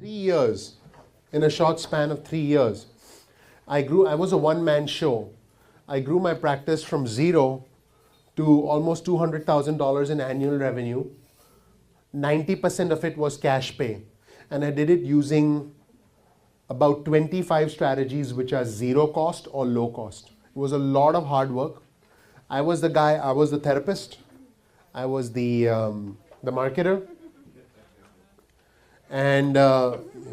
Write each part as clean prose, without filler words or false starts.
3 years, in a short span of 3 years, I was a one-man show. I grew my practice from zero to almost $200,000 in annual revenue. 90% of it was cash pay. And I did it using about 25 strategies which are zero cost or low cost. It was a lot of hard work. I was the guy, I was the therapist, I was the marketer. And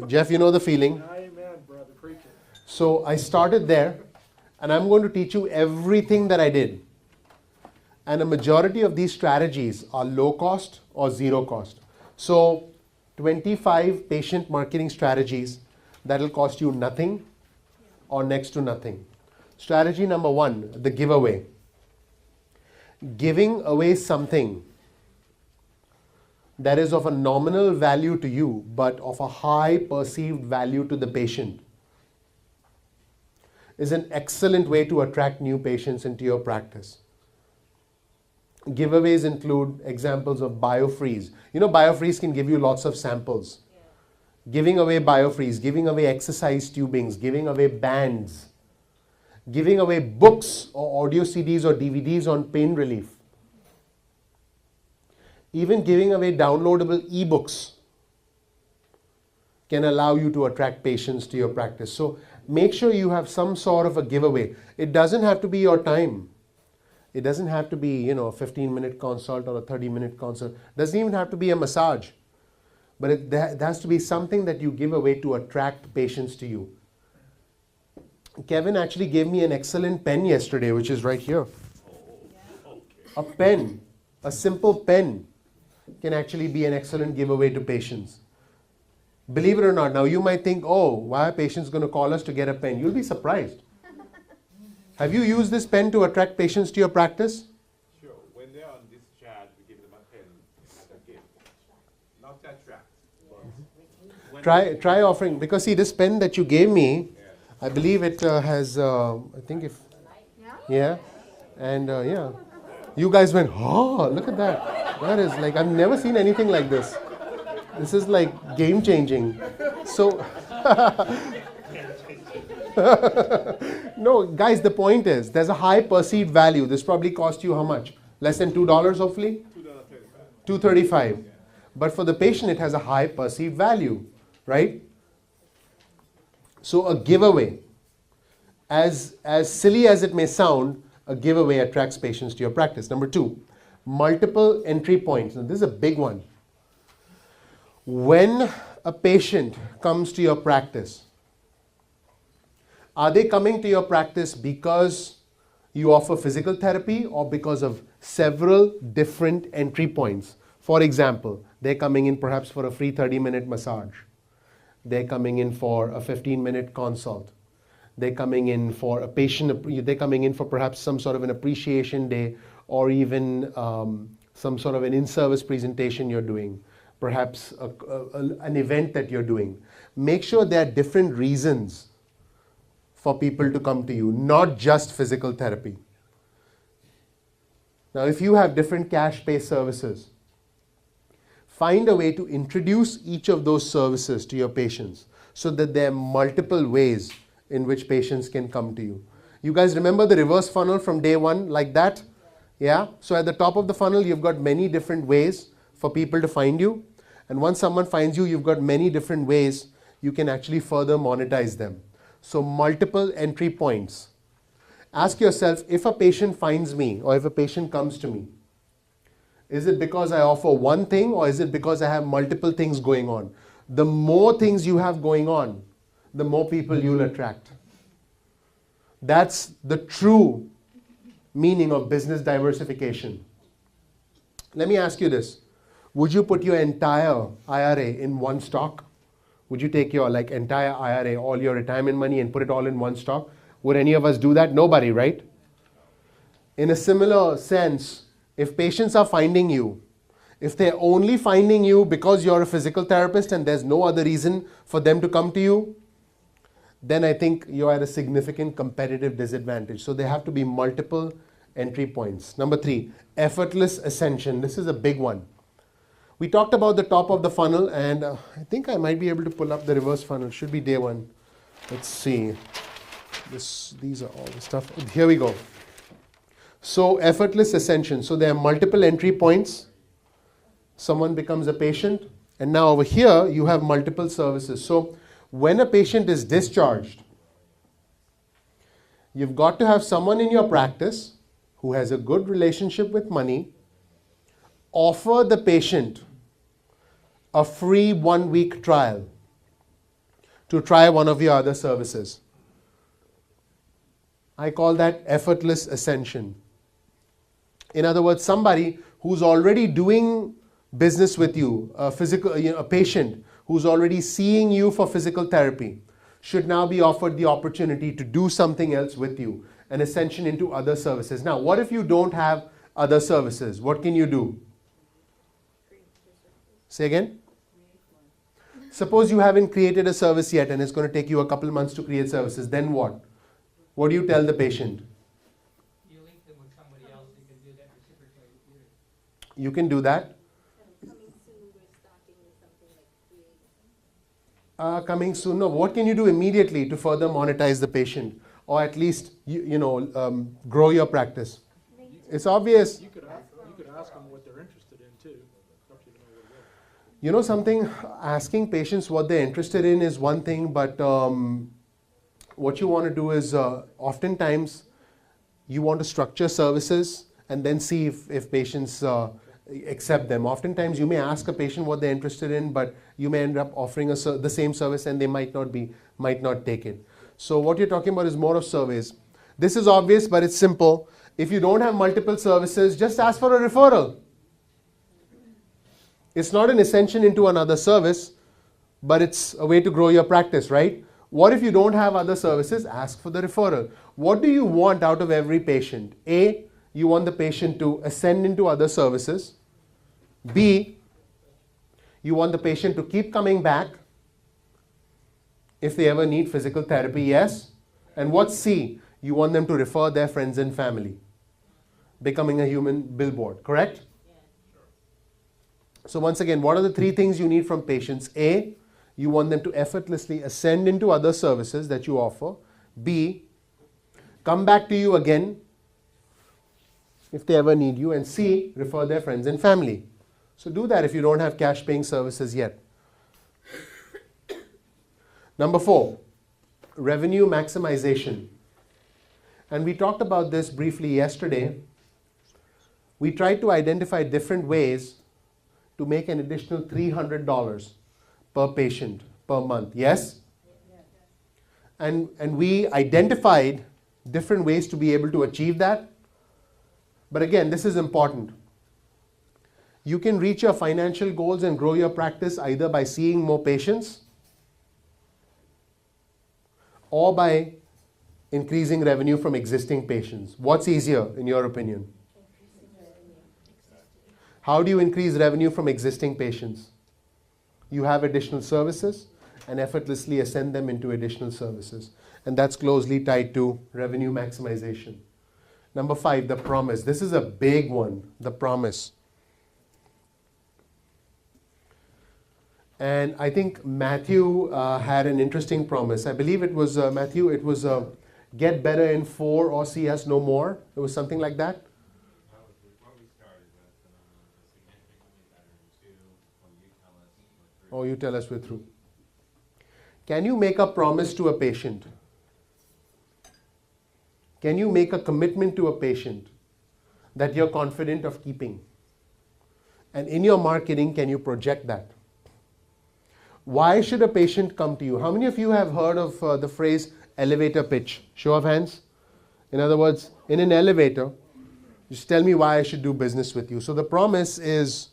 Jeff, you know the feeling. Amen, brother, preach it. So I started there, and I'm going to teach you everything that I did. And a majority of these strategies are low cost or zero cost. So 25 patient marketing strategies that will cost you nothing or next to nothing. Strategy number 1, the giveaway. Giving away something that is of a nominal value to you, but of a high perceived value to the patient, is an excellent way to attract new patients into your practice. Giveaways include examples of BioFreeze. You know, BioFreeze can give you lots of samples. Yeah. Giving away BioFreeze, giving away exercise tubings, giving away bands, giving away books or audio CDs or DVDs on pain relief. Even giving away downloadable ebooks can allow you to attract patients to your practice. So make sure you have some sort of a giveaway. It doesn't have to be your time. It doesn't have to be, a 15-minute consult or a 30-minute consult. It doesn't even have to be a massage. But it has to be something that you give away to attract patients to you. Kevin actually gave me an excellent pen yesterday, which is right here. A pen, a simple pen, can actually be an excellent giveaway to patients. Believe it or not, now you might think, oh, why are patients going to call us to get a pen? You'll be surprised. Have you used this pen to attract patients to your practice? Sure. When they're on discharge, we give them a pen as a gift. Not to attract. Try offering, because see, this pen that you gave me, I believe it has, I think if, yeah, and yeah. You guys went, oh, look at that. That is like, I've never seen anything like this. This is like game changing. So, no, guys, the point is, there's a high perceived value. This probably cost you how much? Less than $2, hopefully? $2.35. But for the patient, it has a high perceived value, right? So a giveaway, as silly as it may sound, a giveaway attracts patients to your practice. Number 2, multiple entry points. Now, this is a big one. When a patient comes to your practice, are they coming to your practice because you offer physical therapy or because of several different entry points? For example, they're coming in perhaps for a free 30-minute massage. They're coming in for a 15-minute consult. They're coming in for a they're coming in for perhaps some sort of an appreciation day, or even some sort of an in-service presentation you're doing, perhaps an event that you're doing. Make sure there are different reasons for people to come to you, not just physical therapy. Now, if you have different cash pay services, find a way to introduce each of those services to your patients so that there are multiple ways in which patients can come to you. You guys remember the reverse funnel from day one, like that? Yeah? So at the top of the funnel, you've got many different ways for people to find you. And once someone finds you, you've got many different ways you can actually further monetize them. So multiple entry points. Ask yourself, if a patient finds me or if a patient comes to me, is it because I offer one thing or is it because I have multiple things going on? The more things you have going on, the more people you'll attract. That's the true meaning of business diversification. Let me ask you this. Would you put your entire IRA in one stock? Would you take your entire IRA, all your retirement money, and put it all in one stock? Would any of us do that? Nobody, right? In a similar sense, if patients are finding you, if they're only finding you because you're a physical therapist and there's no other reason for them to come to you, then I think you're at a significant competitive disadvantage. So there have to be multiple entry points. Number 3, effortless ascension. This is a big one. We talked about the top of the funnel, and I think I might be able to pull up the reverse funnel. Should be day one. Let's see. These are all the stuff. Here we go. So effortless ascension. So there are multiple entry points. Someone becomes a patient, and now over here you have multiple services. So when a patient is discharged, you've got to have someone in your practice who has a good relationship with money offer the patient a free 1-week trial to try one of your other services. I call that effortless ascension. In other words, somebody who's already doing business with you, a patient who's already seeing you for physical therapy, should now be offered the opportunity to do something else with you, an ascension into other services. Now, what if you don't have other services? What can you do? Say again? Suppose you haven't created a service yet and it's going to take you a couple months to create services. Then what? What do you tell the patient? You link them with somebody else, you can do that reciprocally. You can do that. Coming soon, we're starting with something like creating. Coming soon. No, what can you do immediately to further monetize the patient, or at least grow your practice? It's obvious. You could ask them what they're interested in too. Helps you to know where to go. You know something, asking patients what they're interested in is one thing, but what you want to do is oftentimes you want to structure services and then see if patients accept them. Oftentimes you may ask a patient what they're interested in, but you may end up offering the same service and they might not take it. So what you're talking about is more of surveys. This is obvious, but it's simple. If you don't have multiple services, just ask for a referral. It's not an ascension into another service, but it's a way to grow your practice, right? What if you don't have other services? Ask for the referral. What do you want out of every patient? A, you want the patient to ascend into other services. B, you want the patient to keep coming back if they ever need physical therapy, yes. And what's C? You want them to refer their friends and family. Becoming a human billboard, correct? So once again, what are the three things you need from patients? A, you want them to effortlessly ascend into other services that you offer. B, come back to you again if they ever need you. And C, refer their friends and family. So do that if you don't have cash paying services yet. Number 4, revenue maximization. And we talked about this briefly yesterday. We tried to identify different ways to make an additional $300 per patient per month. Yes? And we identified different ways to be able to achieve that. But again, this is important. You can reach your financial goals and grow your practice either by seeing more patients or by increasing revenue from existing patients. What's easier in your opinion? How do you increase revenue from existing patients? You have additional services and effortlessly ascend them into additional services. And that's closely tied to revenue maximization. Number 5, the promise. This is a big one, the promise. And I think Matthew had an interesting promise. I believe it was, Matthew, it was get better in 4 or see us no more. It was something like that. What we started with, significantly better in 2, when you tell us we're through. Oh, you tell us we're through. Can you make a promise to a patient? Can you make a commitment to a patient that you're confident of keeping? And in your marketing, can you project that? Why should a patient come to you? How many of you have heard of the phrase elevator pitch? Show of hands. In other words, in an elevator, just tell me why I should do business with you. So the promise is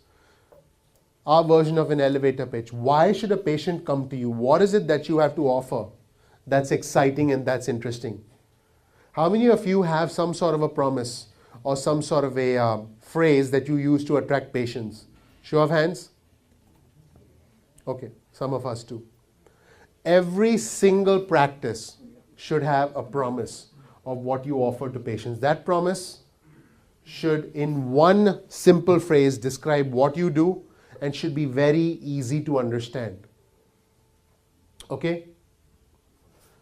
our version of an elevator pitch. Why should a patient come to you? What is it that you have to offer that's exciting and that's interesting? How many of you have some sort of a promise or some sort of a phrase that you use to attract patients? Show of hands. Okay, some of us too. Every single practice should have a promise of what you offer to patients. That promise should, in one simple phrase, describe what you do and should be very easy to understand. Okay?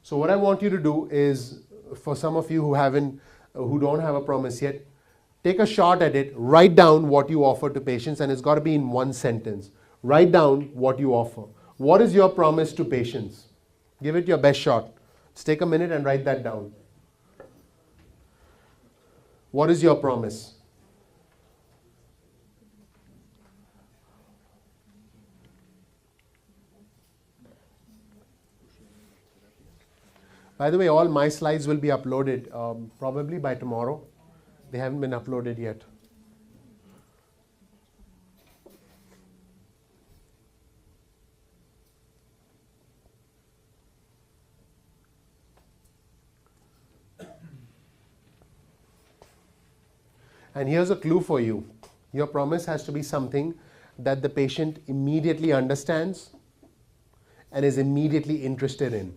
So what I want you to do is, for some of you who don't have a promise yet, take a shot at it, write down what you offer to patients, and it's got to be in one sentence. Write down what you offer. What is your promise to patients? Give it your best shot. Just take a minute and write that down. What is your promise? By the way, all my slides will be uploaded probably by tomorrow. They haven't been uploaded yet. And here's a clue for you. Your promise has to be something that the patient immediately understands and is immediately interested in.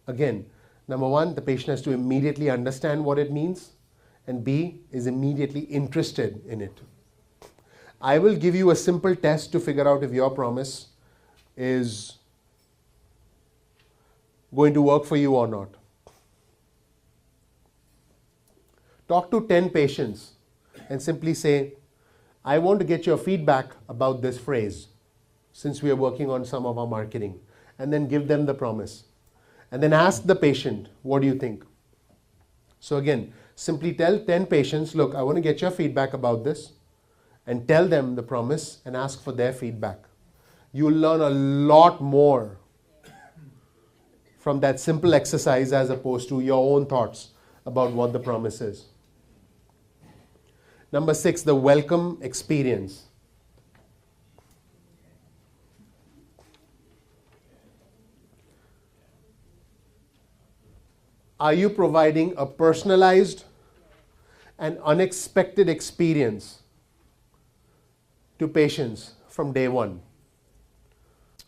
Again, number one, the patient has to immediately understand what it means, and B, is immediately interested in it. I will give you a simple test to figure out if your promise is going to work for you or not. Talk to 10 patients and simply say, I want to get your feedback about this phrase, since we are working on some of our marketing, and then give them the promise. And then ask the patient, what do you think? So again, simply tell 10 patients, look, I want to get your feedback about this, and tell them the promise and ask for their feedback. You'll learn a lot more from that simple exercise as opposed to your own thoughts about what the promise is. Number 6, the welcome experience. Are you providing a personalized and unexpected experience to patients from day one?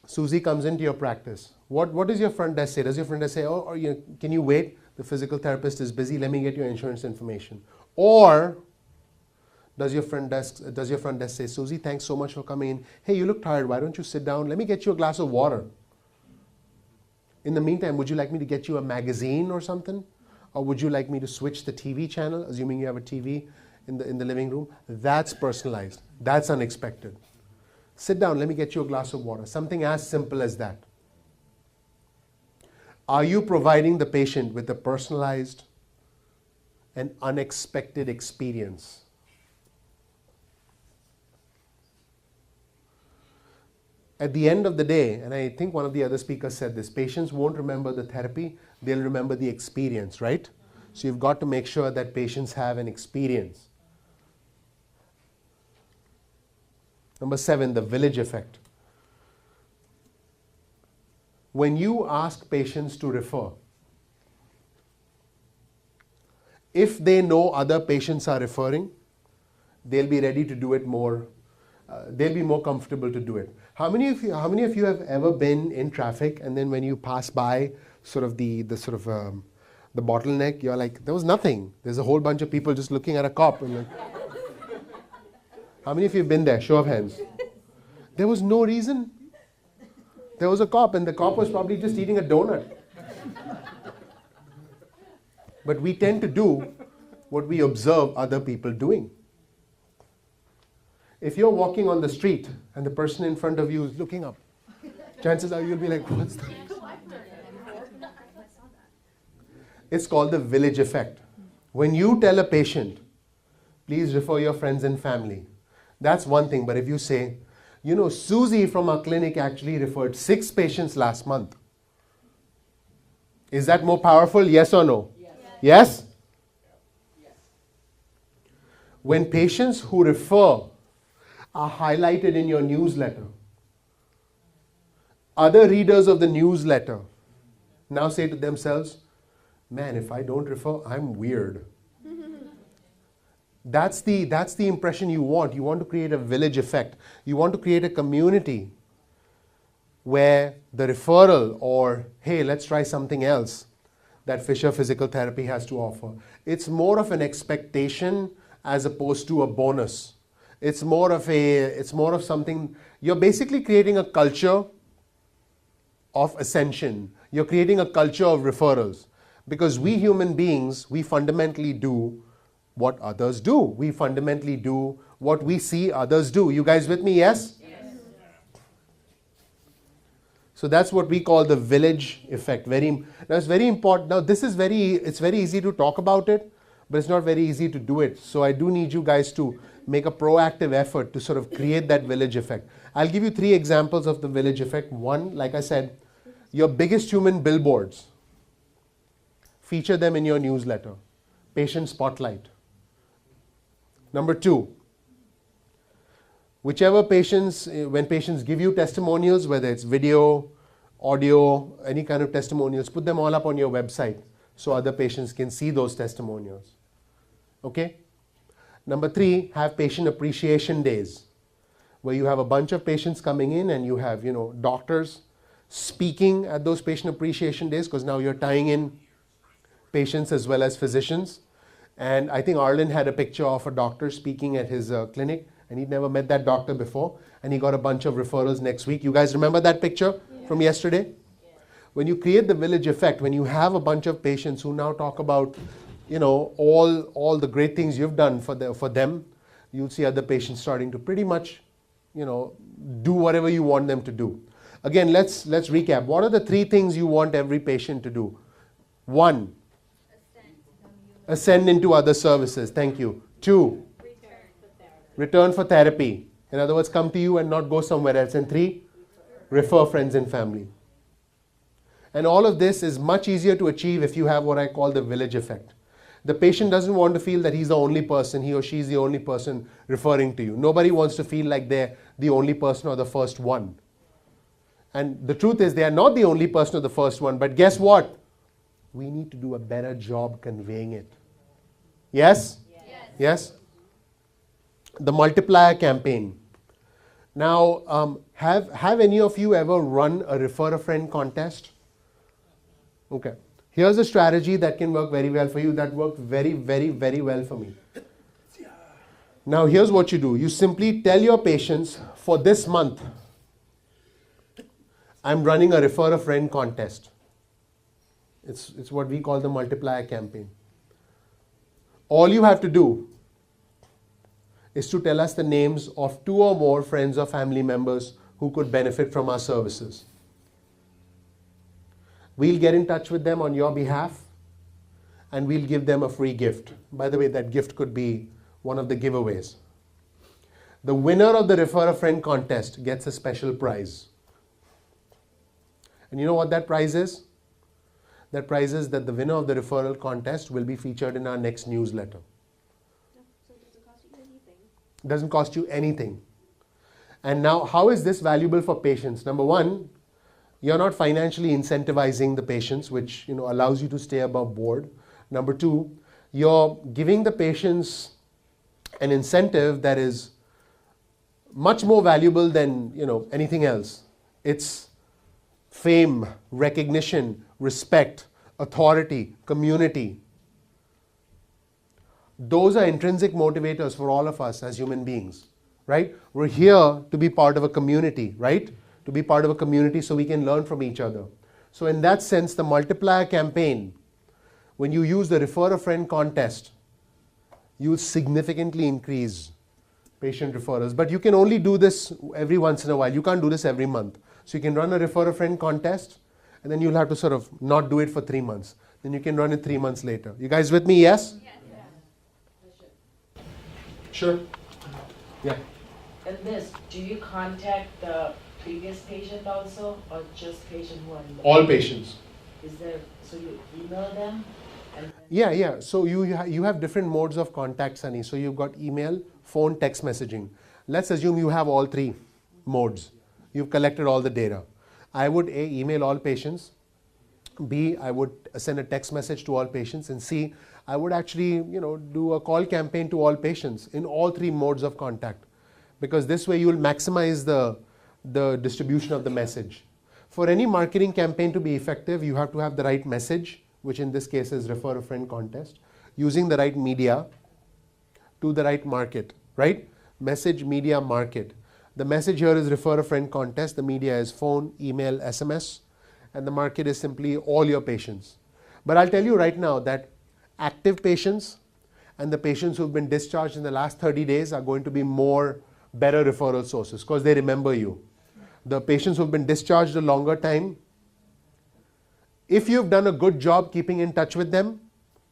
Susie comes into your practice. What does your front desk say? Does your front desk say, oh, can you wait? The physical therapist is busy. Let me get your insurance information. Or does your front desk say, Susie, thanks so much for coming in. Hey, you look tired. Why don't you sit down? Let me get you a glass of water. In the meantime, would you like me to get you a magazine or something? Or would you like me to switch the TV channel, assuming you have a TV in the living room? That's personalized. That's unexpected. Sit down, let me get you a glass of water. Something as simple as that. Are you providing the patient with a personalized and unexpected experience? At the end of the day, and I think one of the other speakers said this, patients won't remember the therapy, they'll remember the experience, right? So you've got to make sure that patients have an experience. Number 7, the village effect. When you ask patients to refer, if they know other patients are referring, they'll be ready to do it more. They'll be more comfortable to do it. How many of you have ever been in traffic and then when you pass by sort of the bottleneck, you're like, there was nothing. There's a whole bunch of people just looking at a cop. And like, how many of you have been there? Show of hands. There was no reason. There was a cop and the cop was probably just eating a donut. But we tend to do what we observe other people doing. If you're walking on the street and the person in front of you is looking up, chances are you'll be like, what's that? It's called the village effect. When you tell a patient, please refer your friends and family, that's one thing. But if you say, you know, Susie from our clinic actually referred 6 patients last month. Is that more powerful? Yes or no? Yes? Yes? When patients who refer are highlighted in your newsletter, other readers of the newsletter now say to themselves, man, if I don't refer, I'm weird. That's the impression you want. You want to create a village effect. You want to create a community where the referral or, hey, let's try something else that Fisher Physical Therapy has to offer. It's more of an expectation as opposed to a bonus. It's more of something, you're basically creating a culture of ascension. You're creating a culture of referrals. Because we human beings, we fundamentally do what others do. We fundamentally do what we see others do. You guys with me? Yes? So that's what we call the village effect. Now it's very important. Now it's very easy to talk about it, but it's not very easy to do it. So I do need you guys to make a proactive effort to sort of create that village effect. I'll give you 3 examples of the village effect. One, like I said, your biggest human billboards. Feature them in your newsletter. Patient spotlight. Number 2, whichever patients, when patients give you testimonials, whether it's video, audio, any kind of testimonials, put them all up on your website so other patients can see those testimonials. Okay? Number 3, have patient appreciation days, where you have a bunch of patients coming in and you have, doctors speaking at those patient appreciation days, because now you're tying in patients as well as physicians. And I think Arlen had a picture of a doctor speaking at his clinic, and he'd never met that doctor before, and he got a bunch of referrals next week. You guys remember that picture from yesterday? Yeah. When you create the village effect, when you have a bunch of patients who now talk about, all the great things you've done for them, you'll see other patients starting to pretty much, do whatever you want them to do. Again, let's recap. What are the 3 things you want every patient to do? 1, ascend into other services. Thank you. 2, return for therapy. In other words, come to you and not go somewhere else. And 3, refer friends and family. And all of this is much easier to achieve if you have what I call the village effect. The patient doesn't want to feel that he's the only person, he or she is the only person referring to you. Nobody wants to feel like they're the only person or the first one. And the truth is, they are not the only person or the first one, but guess what? We need to do a better job conveying it. Yes? Yes? The multiplier campaign. Now, have any of you ever run a refer a friend contest? Okay. Here's a strategy that can work very well for you. That worked very, very, very well for me. Now, here's what you do. You simply tell your patients, for this month, I'm running a refer a friend contest. It's what we call the multiplier campaign. All you have to do is to tell us the names of 2 or more friends or family members who could benefit from our services. We'll get in touch with them on your behalf and we'll give them a free gift. By the way, that gift could be one of the giveaways. The winner of the Refer a Friend contest gets a special prize. And you know what that prize is? That prize is that the winner of the referral contest will be featured in our next newsletter. So it doesn't cost you anything. It doesn't cost you anything. And now, how is this valuable for patients? Number 1, you're not financially incentivizing the patients, which allows you to stay above board. Number 2, you're giving the patients an incentive that is much more valuable than anything else. It's fame, recognition, respect, authority, community. Those are intrinsic motivators for all of us as human beings, right? We're here to be part of a community, right? To be part of a community so we can learn from each other. So in that sense, the multiplier campaign, when you use the Refer a Friend contest, you significantly increase patient referrals. But you can only do this every once in a while. You can't do this every month. So you can run a Refer a Friend contest, and then you'll have to sort of not do it for 3 months. Then you can run it 3 months later. You guys with me? Yes? Sure. Yeah. And this, do you contact the previous patient also, or just patient who are in the All patients. Is there, so you email them? And Yeah. So you have different modes of contact, Sunny. So you've got email, phone, text messaging. Let's assume you have all 3 modes. You've collected all the data. I would A, email all patients. B, I would send a text message to all patients. And C, I would actually do a call campaign to all patients in all 3 modes of contact. Because this way you'll maximize the distribution of the message. For any marketing campaign to be effective, you have to have the right message, which in this case is Refer a Friend contest, using the right media to the right market, right? message, media, market. The message here is refer a friend contest. The media is phone, email, SMS. And the market is simply all your patients. But I'll tell you right now that active patients and the patients who've been discharged in the last 30 days are going to be better referral sources because they remember you. The patients who've been discharged a longer time, if you've done a good job keeping in touch with them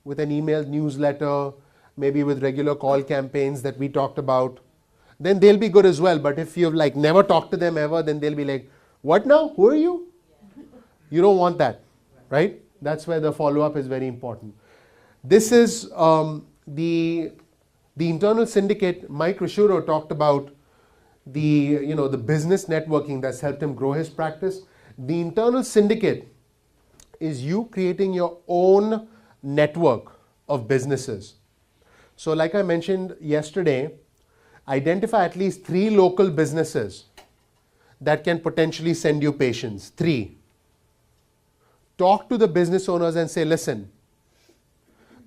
with an email, newsletter, maybe with regular call campaigns that we talked about, then they'll be good as well. But if you've like never talked to them ever, then they'll be like, what now? Who are you? You don't want that, right? That's where the follow-up is very important. This is the internal syndicate. Mike Rishuro talked about the business networking that's helped him grow his practice. The internal syndicate is you creating your own network of businesses. So like I mentioned yesterday, identify at least 3 local businesses that can potentially send you patients. 3. Talk to the business owners and say, listen,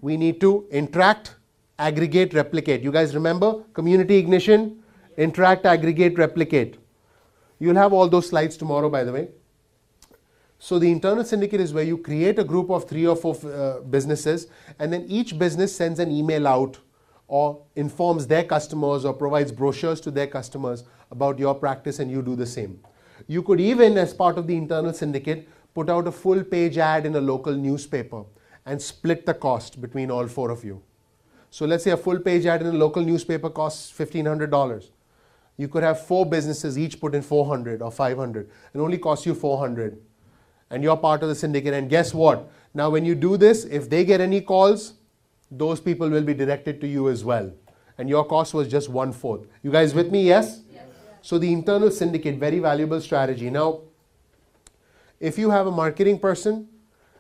we need to interact, aggregate, replicate. You guys remember community ignition, interact, aggregate, replicate. You'll have all those slides tomorrow, by the way. So the internal syndicate is where you create a group of 3 or 4 businesses, and then each business sends an email out or informs their customers or provides brochures to their customers about your practice, and you do the same. You could even, as part of the internal syndicate, put out a full page ad in a local newspaper and split the cost between all 4 of you. So let's say a full page ad in a local newspaper costs $1,500. You could have 4 businesses, each put in $400 or $500. It only costs you $400. And you're part of the syndicate. And guess what? Now when you do this, if they get any calls, those people will be directed to you as well. And your cost was just 1/4. You guys with me? Yes? Yes. So the internal syndicate, very valuable strategy. Now, if you have a marketing person,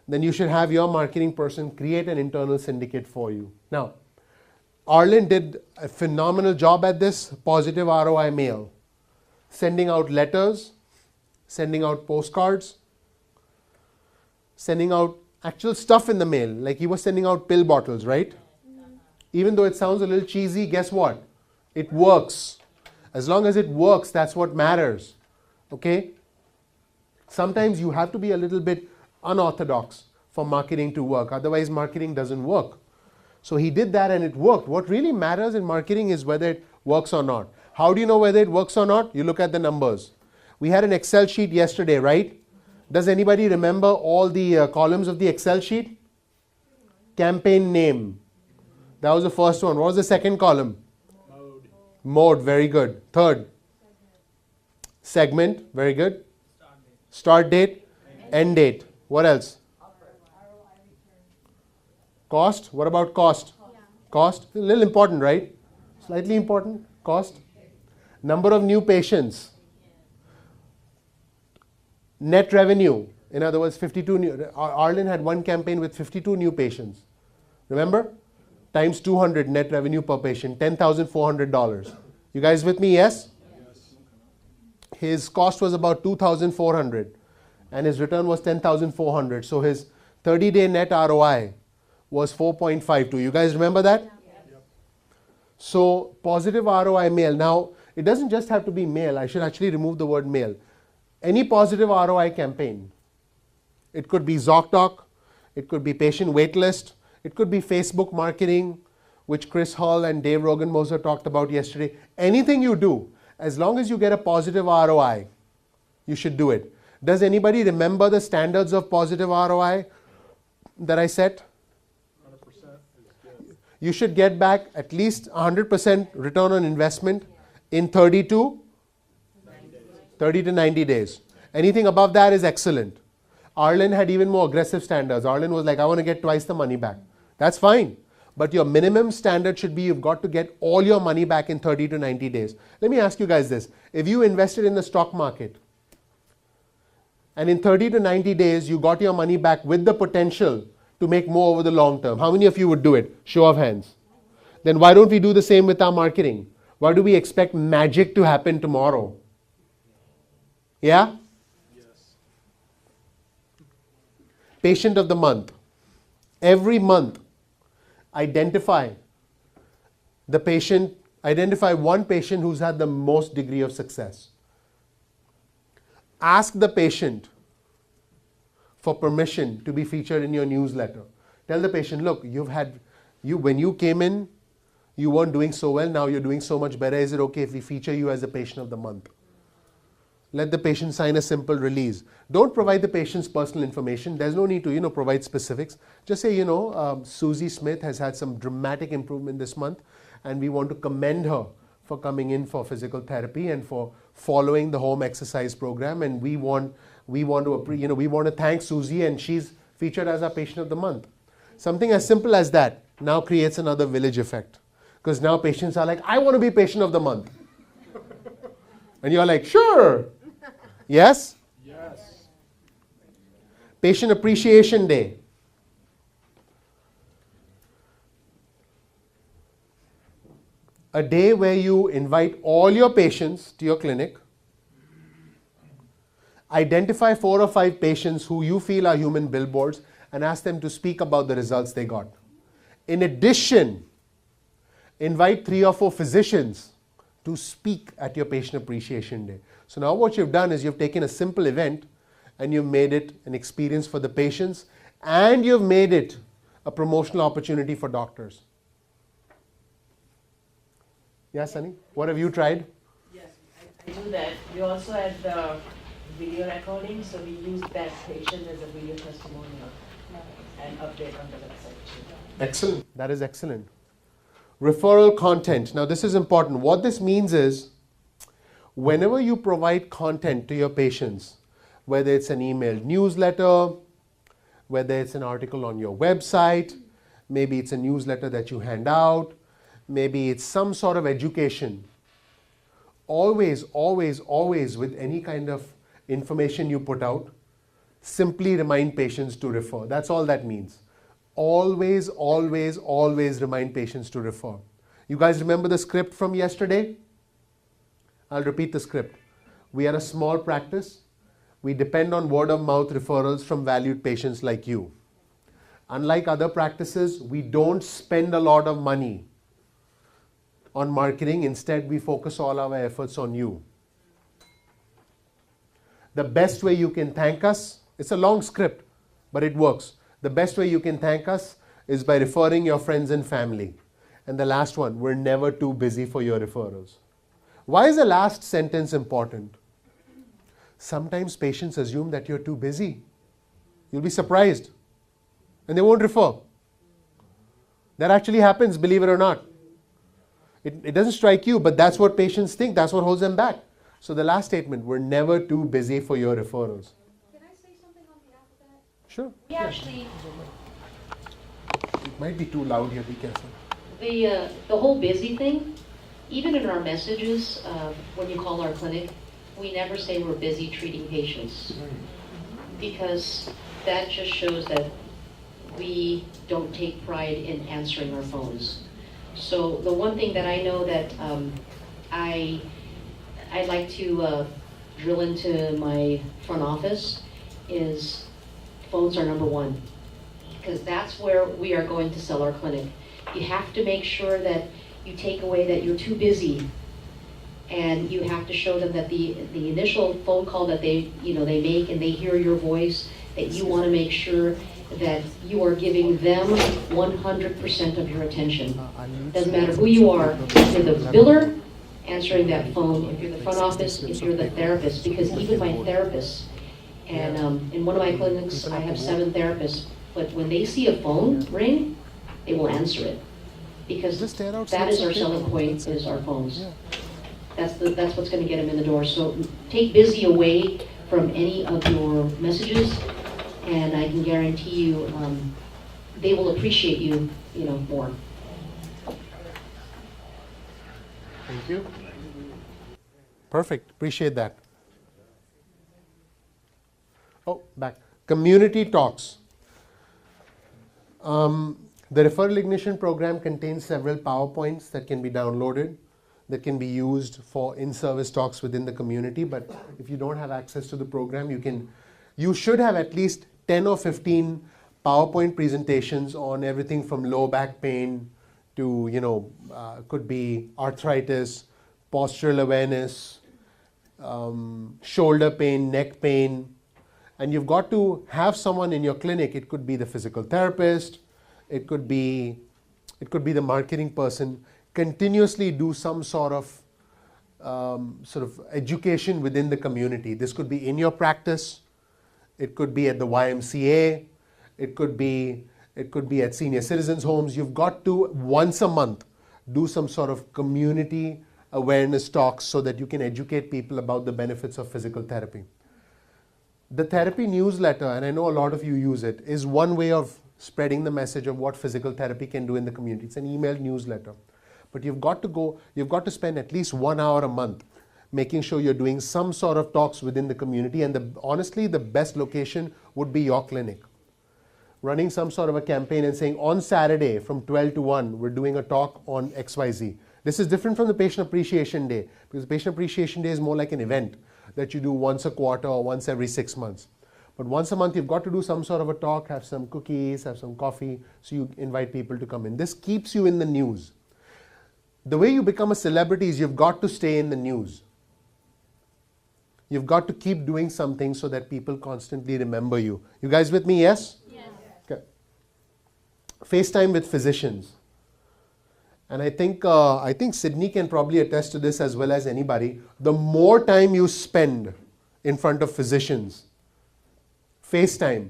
then you should have your marketing person create an internal syndicate for you. Now, Arlen did a phenomenal job at this. Positive ROI mail. Sending out letters, sending out postcards, sending out actual stuff in the mail. Like he was sending out pill bottles, right? Even though it sounds a little cheesy, guess what? It works. As long as it works, that's what matters. Okay? Sometimes you have to be a little bit unorthodox for marketing to work. Otherwise, marketing doesn't work. So he did that and it worked. What really matters in marketing is whether it works or not. How do you know whether it works or not? You look at the numbers. We had an Excel sheet yesterday, right? Does anybody remember all the columns of the Excel sheet? Campaign name. That was the first one. What was the second column? Mode. Mode, very good. Third. Segment, very good. Start date, end date. What else? Cost. What about cost? Cost. A little important, right? Slightly important. Cost. Number of new patients. Net revenue. In other words, 52 new. Arlen had one campaign with 52 new patients. Remember? Times 200 net revenue per patient. $10,400. You guys with me? Yes? His cost was about $2,400 and his return was $10,400. So his 30-day net ROI was 4.52. You guys remember that? Yep. So positive ROI mail. Now, it doesn't just have to be mail. I should actually remove the word mail. Any positive ROI campaign. It could be ZocDoc. It could be patient waitlist. It could be Facebook marketing, which Chris Hall and Dave Rogan-Moser talked about yesterday. Anything you do, as long as you get a positive ROI, you should do it. Does anybody remember the standards of positive ROI that I set? 100% is good. You should get back at least 100% return on investment in 30 to 90 days. Anything above that is excellent. Arlen had even more aggressive standards. Arlen was like, I want to get twice the money back. That's fine. But your minimum standard should be you've got to get all your money back in 30 to 90 days. Let me ask you guys this. If you invested in the stock market and in 30 to 90 days you got your money back with the potential to make more over the long term, how many of you would do it? Show of hands. Then why don't we do the same with our marketing? Why do we expect magic to happen tomorrow? Yeah? Yes. Patient of the month. Every month, identify the patient Identify one patient who's had the most degree of success. Ask the patient for permission to be featured in your newsletter. Tell the patient, look, when you came in, you weren't doing so well, now you're doing so much better. Is it okay if we feature you as a patient of the month? Let the patient sign a simple release. Don't provide the patient's personal information. There's no need to, provide specifics. Just say, Susie Smith has had some dramatic improvement this month, and we want to commend her for coming in for physical therapy and for following the home exercise program. And we want to thank Susie, and she's featured as our patient of the month. Something as simple as that now creates another village effect, because now patients are like, I want to be patient of the month. And you're like, sure. Yes? Yes. Patient Appreciation Day. A day where you invite all your patients to your clinic, identify 4 or 5 patients who you feel are human billboards, and ask them to speak about the results they got. In addition, invite 3 or 4 physicians to speak at your Patient Appreciation Day. So now what you've done is you've taken a simple event and you've made it an experience for the patients, and you've made it a promotional opportunity for doctors. Yeah, Sunny? What have you tried? Yes, I do that. We also had the video recording, so we use that patient as a video testimonial and update on the website too. Excellent. That is excellent. Referral content. Now this is important. What this means is, whenever you provide content to your patients, whether it's an emailed newsletter, whether it's an article on your website, maybe it's a newsletter that you hand out, maybe it's some sort of education, always, always, always with any kind of information you put out, simply remind patients to refer. That's all that means. Always, always, always remind patients to refer. You guys remember the script from yesterday? I'll repeat the script. We are a small practice. We depend on word of mouth referrals from valued patients like you. Unlike other practices, we don't spend a lot of money on marketing. Instead, we focus all our efforts on you. The best way you can thank us, it's a long script, but it works. The best way you can thank us is by referring your friends and family. And the last one, we're never too busy for your referrals. Why is the last sentence important? Sometimes patients assume that you're too busy. You'll be surprised. And they won't refer. That actually happens, believe it or not. It doesn't strike you, but that's what patients think. That's what holds them back. So the last statement, we're never too busy for your referrals. Can I say something on behalf of that? Sure. We actually, It might be too loud here, be careful. the whole busy thing, even in our messages, when you call our clinic, we never say we're busy treating patients. Because that just shows that we don't take pride in answering our phones. So the one thing that I know that I'd like to drill into my front office is phones are number one. Because that's where we are going to sell our clinic. You have to make sure that you take away that you're too busy, and you have to show them that the initial phone call that they make and they hear your voice, that you want to make sure that you are giving them 100% of your attention. Doesn't matter who you are, if you're the biller answering that phone, if you're the front office, if you're the therapist, because even my therapists, and in one of my clinics I have 7 therapists, but when they see a phone ring, they will answer it. Because that is our selling point, is our phones. That's what's going to get them in the door. So take busy away from any of your messages, and I can guarantee you, they will appreciate you, more. Thank you. Perfect. Appreciate that. Oh, back. Community talks. The Referral Ignition program contains several PowerPoints that can be downloaded, that can be used for in-service talks within the community. But if you don't have access to the program, you should have at least 10 or 15 PowerPoint presentations on everything from low back pain to, could be arthritis, postural awareness, shoulder pain, neck pain, and you've got to have someone in your clinic. It could be the physical therapist, it could be the marketing person, continuously do some sort of education within the community. This could be in your practice, it could be at the YMCA, it could be at senior citizens' homes. You've got to, once a month, do some sort of community awareness talks so that you can educate people about the benefits of physical therapy. The therapy newsletter, and I know a lot of you use it, is one way of spreading the message of what physical therapy can do in the community. It's an emailed newsletter. But you've got to spend at least 1 hour a month making sure you're doing some sort of talks within the community, and honestly, the best location would be your clinic. Running some sort of a campaign and saying, on Saturday from 12 to 1, we're doing a talk on XYZ. This is different from the Patient Appreciation Day, because Patient Appreciation Day is more like an event that you do once a quarter or once every 6 months. But once a month, you've got to do some sort of a talk, have some cookies, have some coffee, so you invite people to come in. This keeps you in the news. The way you become a celebrity is you've got to stay in the news. You've got to keep doing something so that people constantly remember you. You guys with me, yes? Yes. Okay. FaceTime with physicians. And I think Sydney can probably attest to this as well as anybody. The more time you spend in front of physicians, FaceTime,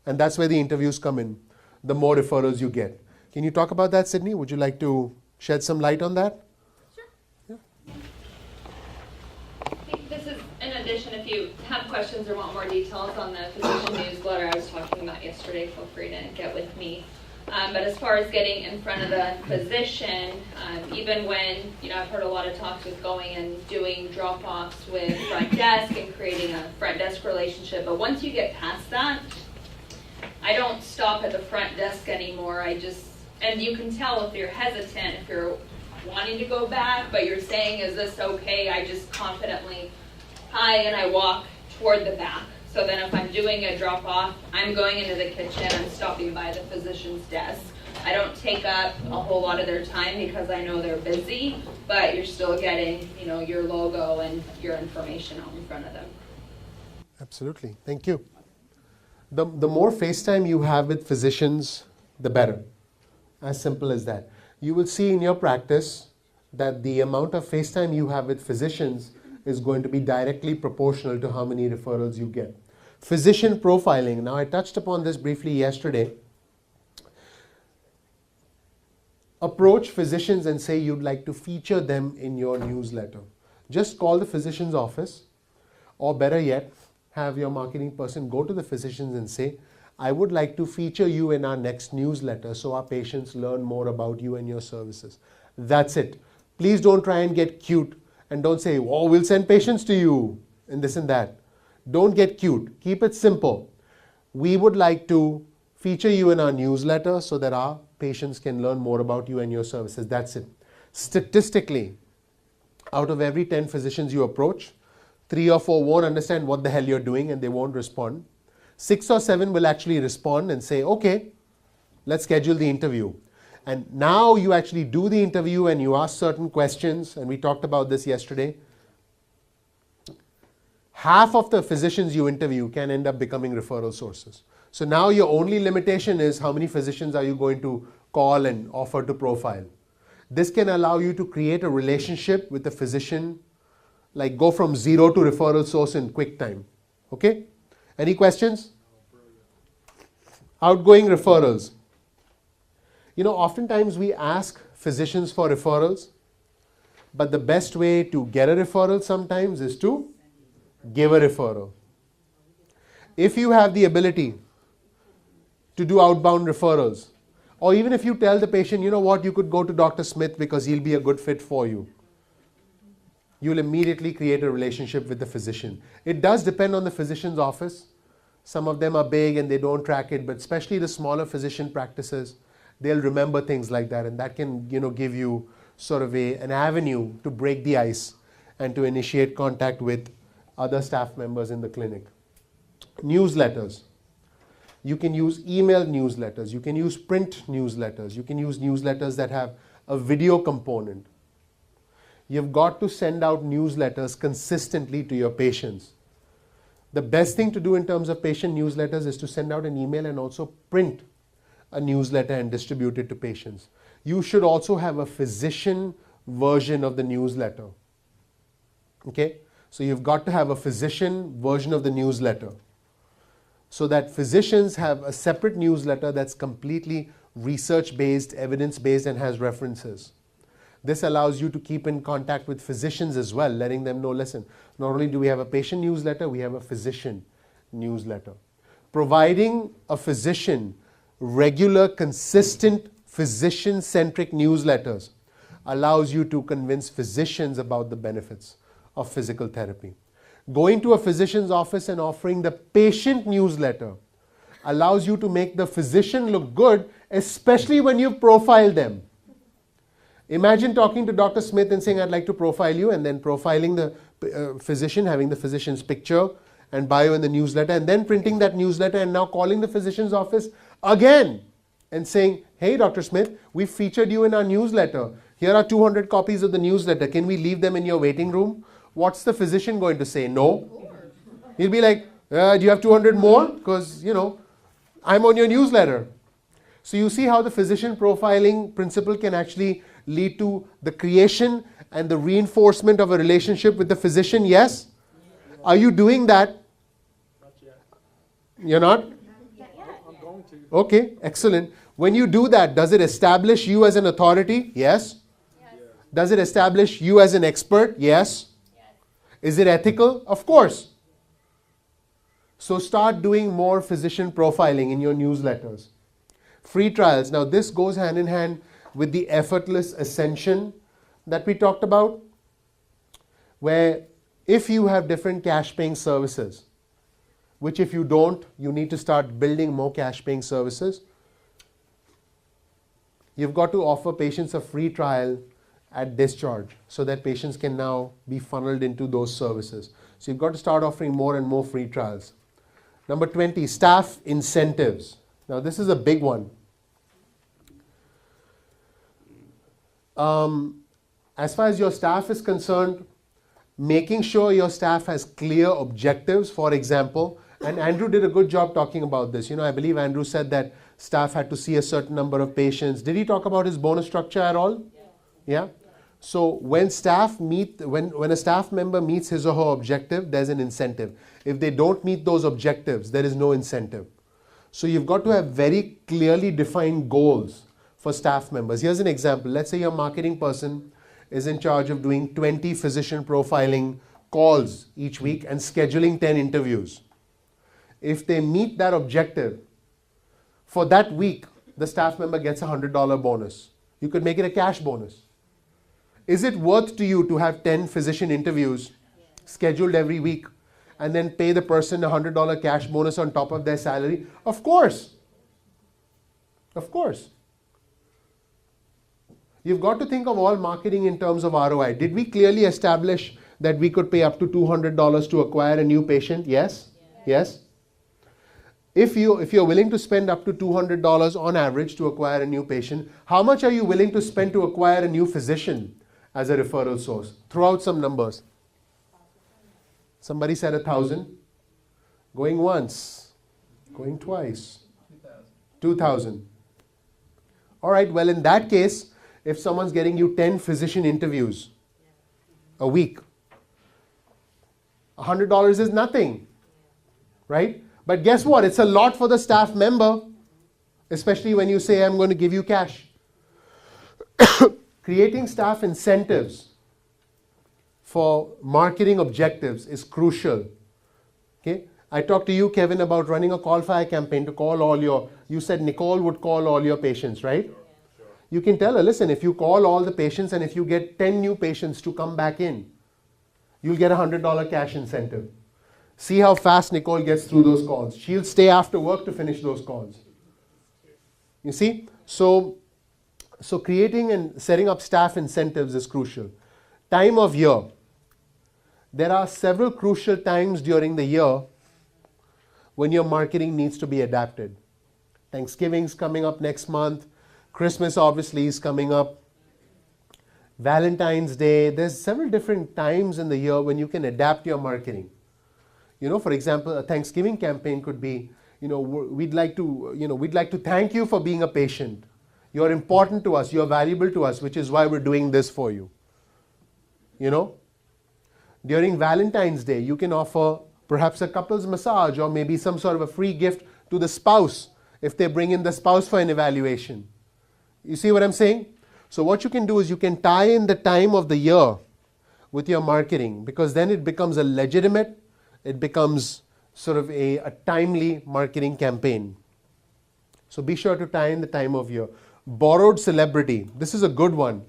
and that's where the interviews come in, the more referrals you get. Can you talk about that, Sydney? Would you like to shed some light on that? I think this is in addition, if you have questions or want more details on the physician newsletter I was talking about yesterday, feel free to get with me. But as far as getting in front of the physician, even when, I've heard a lot of talks with going and doing drop-offs with front desk and creating a front desk relationship, but once you get past that, I don't stop at the front desk anymore. And you can tell if you're hesitant, if you're wanting to go back, but you're saying, is this okay? I just confidently, hi, and I walk toward the back. So then if I'm doing a drop-off, I'm going into the kitchen, I'm stopping by the physician's desk. I don't take up a whole lot of their time because I know they're busy, but you're still getting, your logo and your information out in front of them. Absolutely. Thank you. The more FaceTime you have with physicians, the better. As simple as that. You will see in your practice that the amount of FaceTime you have with physicians is going to be directly proportional to how many referrals you get. Physician profiling. Now, I touched upon this briefly yesterday. Approach physicians and say you'd like to feature them in your newsletter. Just call the physician's office, or better yet, have your marketing person go to the physicians and say, I would like to feature you in our next newsletter so our patients learn more about you and your services. That's it. Please don't try and get cute and don't say, oh, we'll send patients to you and this and that. Don't get cute. Keep it simple. We would like to feature you in our newsletter so that our patients can learn more about you and your services. That's it. Statistically, out of every 10 physicians you approach, 3 or 4 won't understand what the hell you're doing and they won't respond. 6 or 7 will actually respond and say, okay, let's schedule the interview. And now you actually do the interview and you ask certain questions, and we talked about this yesterday. Half of the physicians you interview can end up becoming referral sources. So now your only limitation is how many physicians are you going to call and offer to profile. This can allow you to create a relationship with the physician, like go from 0 to referral source in quick time. Okay? Any questions? Outgoing referrals. Oftentimes we ask physicians for referrals, but the best way to get a referral sometimes is to give a referral. If you have the ability to do outbound referrals, or even if you tell the patient, you know what, you could go to Dr. Smith because he'll be a good fit for you, you'll immediately create a relationship with the physician. It does depend on the physician's office. Some of them are big and they don't track it, but especially the smaller physician practices, they'll remember things like that, and that can give you sort of an avenue to break the ice and to initiate contact with other staff members in the clinic. Newsletters. You can use email newsletters. You can use print newsletters. You can use newsletters that have a video component. You've got to send out newsletters consistently to your patients. The best thing to do in terms of patient newsletters is to send out an email and also print a newsletter and distribute it to patients. You should also have a physician version of the newsletter. Okay? So you've got to have a physician version of the newsletter, so that physicians have a separate newsletter that's completely research-based, evidence-based, and has references. This allows you to keep in contact with physicians as well, letting them know, listen, not only do we have a patient newsletter, we have a physician newsletter. Providing a physician regular, consistent, physician-centric newsletters allows you to convince physicians about the benefits of physical therapy. Going to a physician's office and offering the patient newsletter allows you to make the physician look good, especially when you've profiled them. Imagine talking to Dr. Smith and saying, I'd like to profile you, and then profiling the physician, having the physician's picture and bio in the newsletter, and then printing that newsletter and now calling the physician's office again and saying, hey, Dr. Smith, we featured you in our newsletter. Here are 200 copies of the newsletter. Can we leave them in your waiting room? What's the physician going to say? No. He'll be like, do you have 200 more? Because, I'm on your newsletter. So you see how the physician profiling principle can actually lead to the creation and the reinforcement of a relationship with the physician? Yes? Are you doing that? Not yet. You're not? I'm going to. Okay, excellent. When you do that, does it establish you as an authority? Yes. Does it establish you as an expert? Yes. Is it ethical? Of course. So start doing more physician profiling in your newsletters. Free trials. Now this goes hand in hand with the effortless ascension that we talked about, where if you have different cash paying services, which if you don't, you need to start building more cash paying services. You've got to offer patients a free trial at discharge so that patients can now be funneled into those services. So you've got to start offering more and more free trials. Number 20, staff incentives. Now this is a big one. As far as your staff is concerned, making sure your staff has clear objectives, for example, and Andrew did a good job talking about this. I believe Andrew said that staff had to see a certain number of patients. Did he talk about his bonus structure at all? Yeah? So when a staff member meets his or her objective, there's an incentive. If they don't meet those objectives, there is no incentive. So you've got to have very clearly defined goals for staff members. Here's an example. Let's say your marketing person is in charge of doing 20 physician profiling calls each week and scheduling 10 interviews. If they meet that objective, for that week, the staff member gets a $100 bonus. You could make it a cash bonus. Is it worth to you to have 10 physician interviews scheduled every week and then pay the person a $100 cash bonus on top of their salary? Of course. Of course. You've got to think of all marketing in terms of ROI. Did we clearly establish that we could pay up to $200 to acquire a new patient? Yes? Yes? If you're willing to spend up to $200 on average to acquire a new patient, how much are you willing to spend to acquire a new physician as a referral source? Throw out some numbers. Somebody said 1,000. Going once. Going twice. 2,000. All right, well in that case, if someone's getting you 10 physician interviews a week, $100 is nothing, right? But guess what? It's a lot for the staff member, especially when you say, I'm going to give you cash. Creating staff incentives for marketing objectives is crucial. Okay? I talked to you, Kevin, about running a call fire campaign to call you said Nicole would call all your patients, right? Sure. You can tell her, listen, if you call all the patients and if you get 10 new patients to come back in, you'll get a $100 cash incentive. See how fast Nicole gets through those calls. She'll stay after work to finish those calls. You see? So creating and setting up staff incentives is crucial. Time of year. There are several crucial times during the year when your marketing needs to be adapted. Thanksgiving's coming up next month. Christmas obviously is coming up. Valentine's Day. There's several different times in the year when you can adapt your marketing. For example, a Thanksgiving campaign could be, we'd like to thank you for being a patient. You're important to us. You're valuable to us, which is why we're doing this for you. During Valentine's Day, you can offer perhaps a couple's massage or maybe some sort of a free gift to the spouse if they bring in the spouse for an evaluation. You see what I'm saying? So what you can do is you can tie in the time of the year with your marketing, because then it becomes a legitimate, it becomes sort of a timely marketing campaign. So be sure to tie in the time of year. Borrowed celebrity. This is a good one.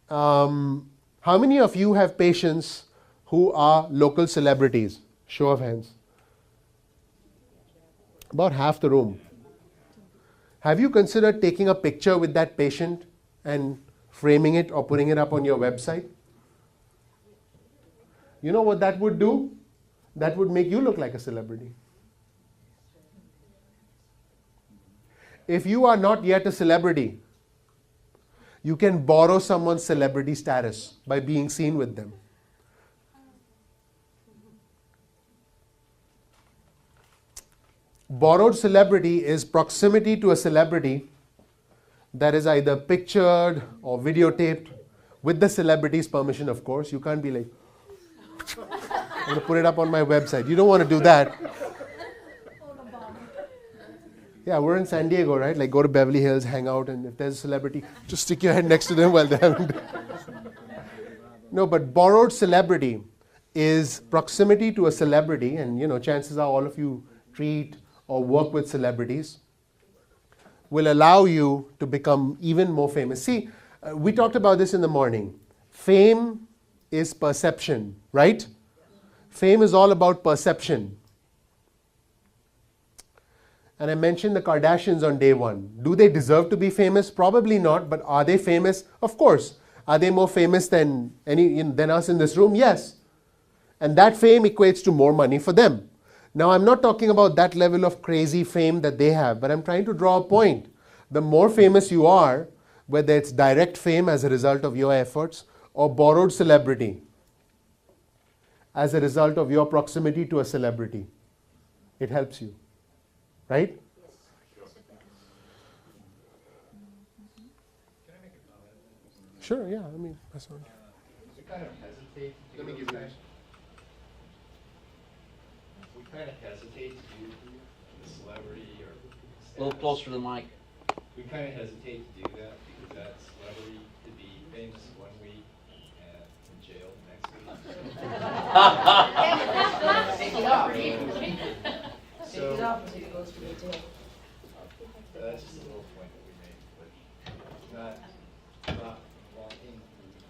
How many of you have patients who are local celebrities? Show of hands. About half the room. Have you considered taking a picture with that patient and framing it or putting it up on your website? You know what that would do? That would make you look like a celebrity. If you are not yet a celebrity, you can borrow someone's celebrity status by being seen with them. Borrowed celebrity is proximity to a celebrity that is either pictured or videotaped with the celebrity's permission, of course. You can't be like, I'm going to put it up on my website. You don't want to do that. Yeah, we're in San Diego, right? Like, go to Beverly Hills, hang out, and if there's a celebrity, just stick your head next to them while they're having. No, but borrowed celebrity is proximity to a celebrity, and chances are all of you treat or work with celebrities, will allow you to become even more famous. See, we talked about this in the morning. Fame is perception, right? Fame is all about perception. And I mentioned the Kardashians on day one. Do they deserve to be famous? Probably not, but are they famous? Of course. Are they more famous than us in this room? Yes. And that fame equates to more money for them. Now, I'm not talking about that level of crazy fame that they have, but I'm trying to draw a point. The more famous you are, whether it's direct fame as a result of your efforts or borrowed celebrity as a result of your proximity to a celebrity, it helps you. Right? Sure, yeah, that's all right. We kind of hesitate to do Let me give you this. We kind of hesitate to do the celebrity or A little closer to the mic. We kind of hesitate to do that because that celebrity could be famous one week and in jail the next week. Take it off. Take it off until it goes to the jail. That's just a little point that we make, but it's not wanting,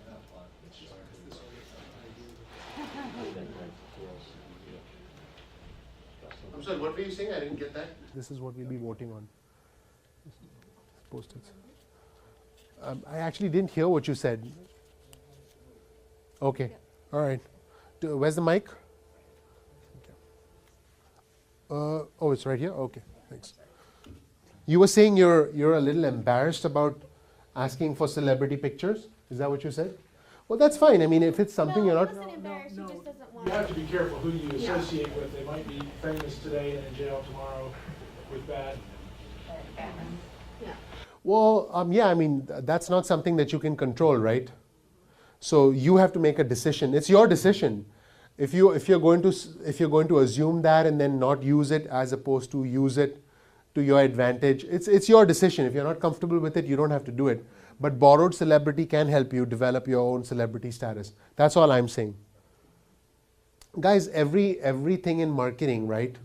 not wanting. It's just I'm sorry, what were you saying? I didn't get that. This is what we'll be voting on. Post-its. I actually didn't hear what you said. Okay, all right. Where's the mic? Oh, it's right here? Okay, thanks. You were saying you're a little embarrassed about asking for celebrity pictures? Is that what you said? Well, that's fine. If it's something you're not... He wasn't embarrassed, he just doesn't want You have to be careful who you associate with. They might be famous today and in jail tomorrow with bad. Well, that's not something that you can control, right? So you have to make a decision. It's your decision. If you're going to assume that and then not use it as opposed to use it to your advantage, it's your decision. If you're not comfortable with it, you don't have to do it. But borrowed celebrity can help you develop your own celebrity status. That's all I'm saying. Guys, everything in marketing, right?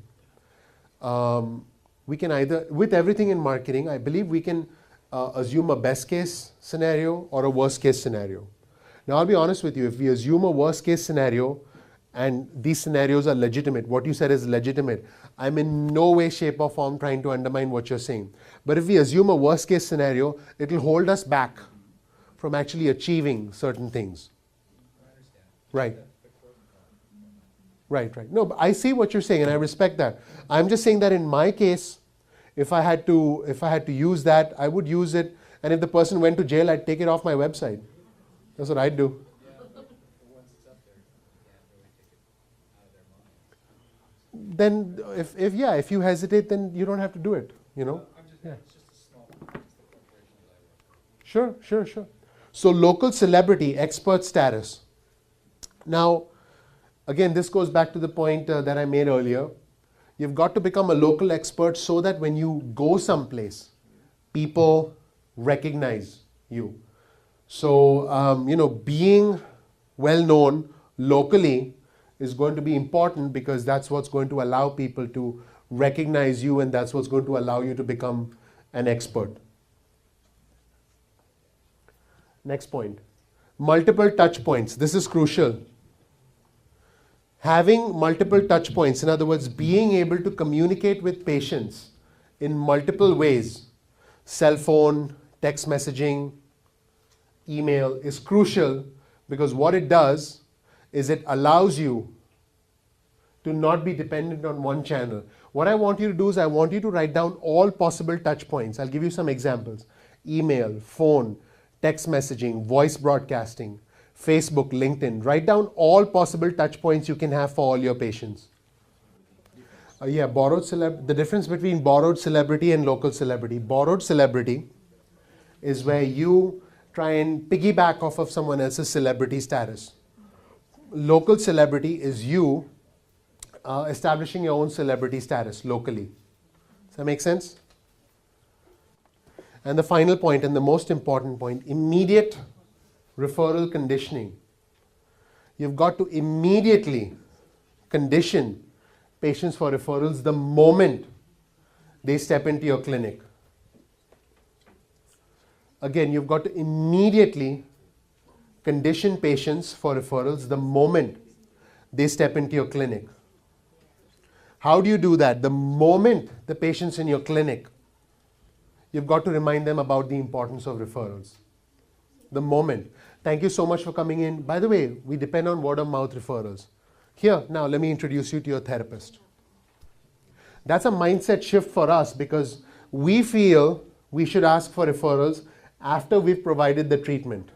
We can either, with everything in marketing, I believe we can assume a best case scenario or a worst case scenario. Now, I'll be honest with you, if we assume a worst case scenario and these scenarios are legitimate, what you said is legitimate, I'm in no way, shape or form trying to undermine what you're saying. But if we assume a worst case scenario, it will hold us back from actually achieving certain things. Right. Right, right. No, but I see what you're saying and I respect that. I'm just saying that in my case, if I had to use that, I would use it, and if the person went to jail, I'd take it off my website. That's what I'd do. Then if you hesitate, then you don't have to do it, you know. Yeah. Sure. So local celebrity, expert status. Now, again, this goes back to the point that I made earlier. You've got to become a local expert so that when you go someplace, people recognize you. So, being well known locally is going to be important because that's what's going to allow people to recognize you, and that's what's going to allow you to become an expert. Next point, multiple touch points. This is crucial. Having multiple touch points, in other words, being able to communicate with patients in multiple ways, cell phone, text messaging, email, is crucial because what it does is it allows you to not be dependent on one channel. What I want you to do is I want you to write down all possible touch points. I'll give you some examples. Email, phone, text messaging, voice broadcasting, Facebook, LinkedIn. Write down all possible touch points you can have for all your patients. The difference between borrowed celebrity and local celebrity. Borrowed celebrity is where you try and piggyback off of someone else's celebrity status. Local celebrity is you establishing your own celebrity status locally. Does that make sense? And the final point, and the most important point, immediate referral conditioning. You've got to immediately condition patients for referrals the moment they step into your clinic. Again, you've got to immediately condition patients for referrals the moment they step into your clinic. How do you do that? The moment the patient's in your clinic, you've got to remind them about the importance of referrals. The moment. Thank you so much for coming in. By the way, we depend on word of mouth referrals. Here, now let me introduce you to your therapist. That's a mindset shift for us because we feel we should ask for referrals after we've provided the treatment.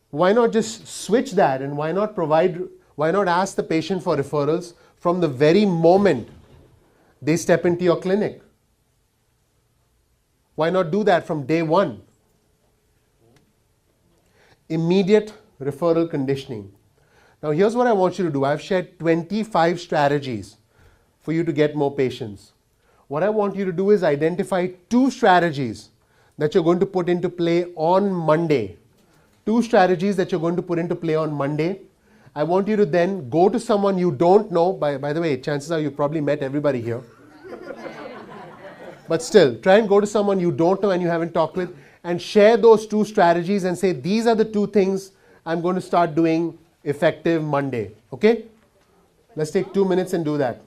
Why not just switch that and why not ask the patient for referrals from the very moment they step into your clinic? Why not do that from day one? Immediate referral conditioning. Now here's what I want you to do. I've shared 25 strategies for you to get more patients. What I want you to do is identify 2 strategies that you're going to put into play on Monday. 2 strategies that you're going to put into play on Monday. I want you to then go to someone you don't know. By the way, chances are you probably met everybody here. But still, try and go to someone you don't know and you haven't talked with and share those 2 strategies and say, these are the 2 things I'm going to start doing effective Monday. Okay? Let's take 2 minutes and do that.